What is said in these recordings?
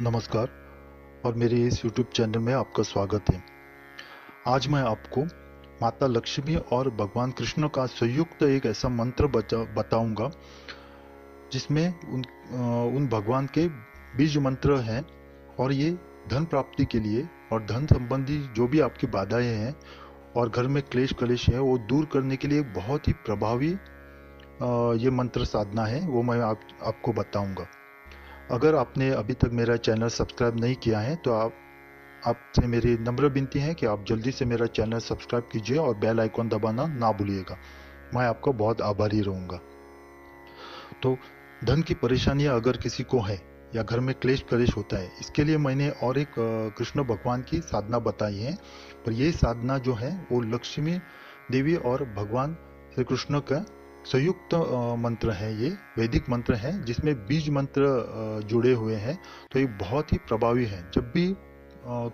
नमस्कार और मेरे इस YouTube चैनल में आपका स्वागत है। आज मैं आपको माता लक्ष्मी और भगवान कृष्ण का संयुक्त एक ऐसा मंत्र बताऊंगा जिसमें उन भगवान के बीज मंत्र हैं और ये धन प्राप्ति के लिए और धन संबंधी जो भी आपकी बाधाएं हैं और घर में क्लेश कलेश है वो दूर करने के लिए एक बहुत ही प्रभावी ये मंत्र साधना है, वो मैं आपको बताऊंगा। अगर आपने अभी तक मेरा चैनल सब्सक्राइब नहीं किया है तो आपसे मेरी नम्र विनती है कि आप जल्दी से मेरा चैनल सब्सक्राइब कीजिए और बेल आइकॉन दबाना ना भूलिएगा। मैं आपका बहुत आभारी रहूंगा। तो धन की परेशानियां अगर किसी को है या घर में क्लेश कलेश होता है, इसके लिए मैंने और एक कृष्ण भगवान की साधना बताई है। पर ये साधना जो है वो लक्ष्मी देवी और भगवान श्री कृष्ण का संयुक्त मंत्र है। ये वैदिक मंत्र है जिसमें बीज मंत्र जुड़े हुए हैं। तो ये बहुत ही प्रभावी है। जब भी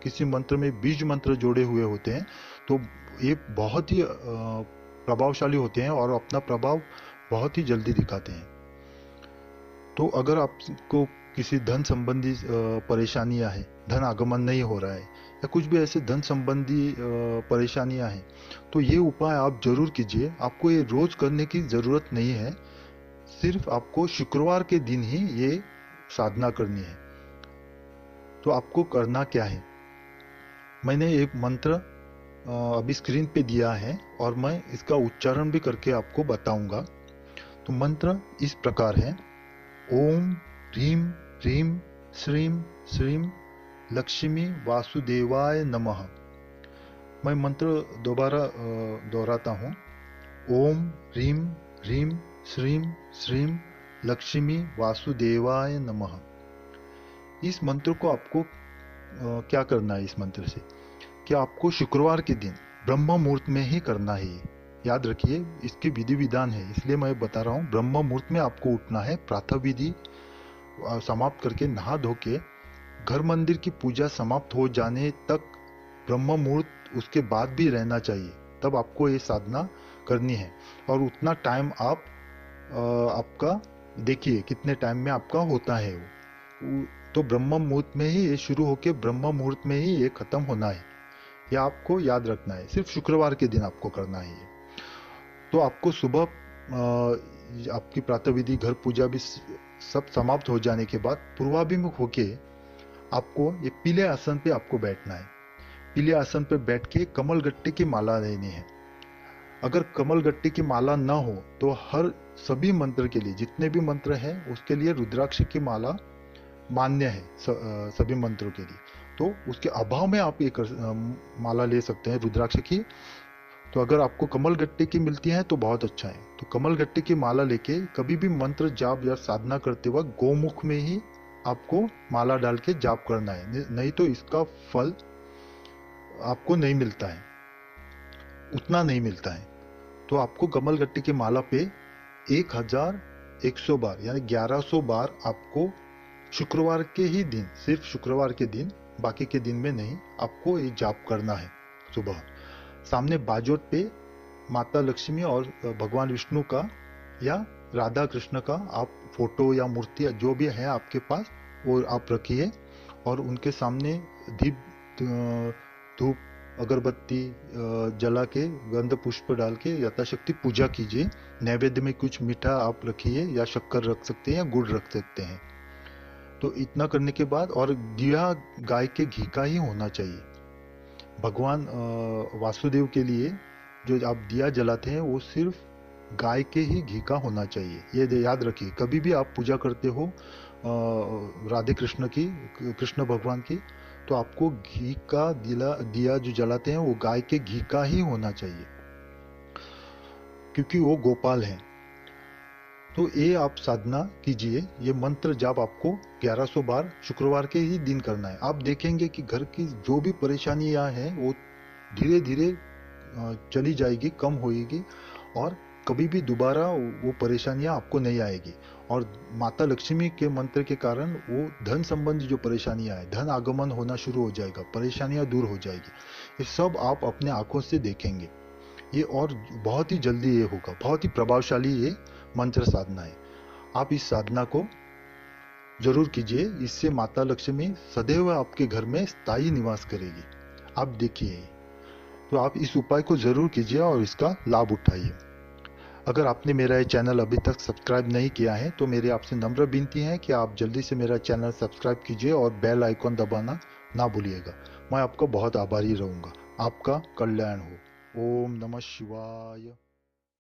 किसी मंत्र में बीज मंत्र जोड़े हुए होते हैं तो ये बहुत ही प्रभावशाली होते हैं और अपना प्रभाव बहुत ही जल्दी दिखाते हैं। तो अगर आपको किसी धन संबंधी परेशानियां हैं, धन आगमन नहीं हो रहा है या कुछ भी ऐसे धन संबंधी परेशानियां हैं, तो ये उपाय आप जरूर कीजिए। आपको ये रोज करने की जरूरत नहीं है, सिर्फ आपको शुक्रवार के दिन ही ये साधना करनी है। तो आपको करना क्या है, मैंने एक मंत्र अभी स्क्रीन पे दिया है और मैं इसका उच्चारण भी करके आपको बताऊंगा। तो मंत्र इस प्रकार है: ओम ह्रीं ह्रीं श्रीं श्रीं लक्ष्मी वासुदेवाय नमः। मैं मंत्र दोबारा दोहराता हूँ। ओम ह्रीं ह्रीं श्रीं श्रीं लक्ष्मी वासुदेवाय नमः। इस मंत्र को आपको क्या करना है, इस मंत्र से कि आपको शुक्रवार के दिन ब्रह्म मुहूर्त में ही करना है। याद रखिए, इसकी विधि विधान है, इसलिए मैं बता रहा हूँ। ब्रह्म मुहूर्त में आपको उठना है, प्रातः विधि समाप्त करके नहा धो के घर मंदिर की पूजा समाप्त हो जाने तक ब्रह्म मुहूर्त उसके बाद भी रहना चाहिए, तब आपको ये साधना करनी है। और उतना टाइम आप आपका देखिए कितने टाइम में आपका होता है वो। तो ब्रह्म मुहूर्त में ही ये शुरू होके ब्रह्म मुहूर्त में ही ये खत्म होना है। ये आपको याद रखना है, सिर्फ शुक्रवार के दिन आपको करना है ये। तो आपको सुबह आपकी प्रातः विधि घर पूजा भी सब समाप्त हो जाने के बाद पूर्वाभिमुख होके आपको ये पीले आसन पे आपको बैठना है। पीले आसन पे बैठ के कमल गट्टे की माला लेनी है। अगर कमल गट्टे की माला ना हो तो सभी मंत्र के लिए, जितने भी मंत्र हैं उसके लिए रुद्राक्ष की माला मान्य है सभी मंत्रों के लिए। तो उसके अभाव में आप एक माला ले सकते हैं रुद्राक्ष की। तो अगर आपको कमल गट्टे की मिलती है तो बहुत अच्छा है। तो कमल गट्टे की माला लेके कभी भी मंत्र जाप या साधना करते वक्त गोमुख में ही आपको माला डाल के जाप करना है, नहीं तो इसका फल आपको नहीं मिलता है, उतना नहीं मिलता है। तो आपको कमल गट्टे की माला पे 1100 बार यानी 1100 बार आपको शुक्रवार के ही दिन, सिर्फ शुक्रवार के दिन, बाकी के दिन में नहीं, आपको ये जाप करना है। सुबह सामने बाजोट पे माता लक्ष्मी और भगवान विष्णु का या राधा कृष्ण का आप फोटो या मूर्ति जो भी है आपके पास वो आप रखिए और उनके सामने दीप धूप अगरबत्ती जला के गंध पुष्प डाल के यथाशक्ति पूजा कीजिए। नैवेद्य में कुछ मीठा आप रखिए या शक्कर रख सकते हैं या गुड़ रख सकते हैं। तो इतना करने के बाद, और दिया गाय के घी का ही होना चाहिए। भगवान वासुदेव के लिए जो आप दिया जलाते हैं वो सिर्फ गाय के ही घी का होना चाहिए। ये याद रखिए, कभी भी आप पूजा करते हो राधे कृष्ण की, कृष्ण भगवान की, तो आपको घी का दिया जो जलाते हैं वो गाय के घी का ही होना चाहिए, क्योंकि वो गोपाल हैं। तो ये आप साधना कीजिए। ये मंत्र जाप आपको 1100 बार शुक्रवार के ही दिन करना है। आप देखेंगे कि घर की जो भी परेशानियां हैं वो धीरे धीरे चली जाएगी, कम होएगी और कभी भी दोबारा वो परेशानियां आपको नहीं आएगी। और माता लक्ष्मी के मंत्र के कारण वो धन संबंधी जो परेशानियां है, धन आगमन होना शुरू हो जाएगा, परेशानियां दूर हो जाएगी। ये सब आप अपने आंखों से देखेंगे ये, और बहुत ही जल्दी ये होगा। बहुत ही प्रभावशाली ये मंत्र साधना है। आप इस साधना को जरूर कीजिए, इससे माता लक्ष्मी सदैव आपके घर में स्थायी निवास करेगी। आप देखिए, तो आप इस उपाय को जरूर कीजिए और इसका लाभ उठाइए। अगर आपने मेरा ये चैनल अभी तक सब्सक्राइब नहीं किया है तो मेरी आपसे नम्र विनती है कि आप जल्दी से मेरा चैनल सब्सक्राइब कीजिए और बेल आइकॉन दबाना ना भूलिएगा। मैं आपका बहुत आभारी रहूंगा। आपका कल्याण हो। ओम नमः शिवाय।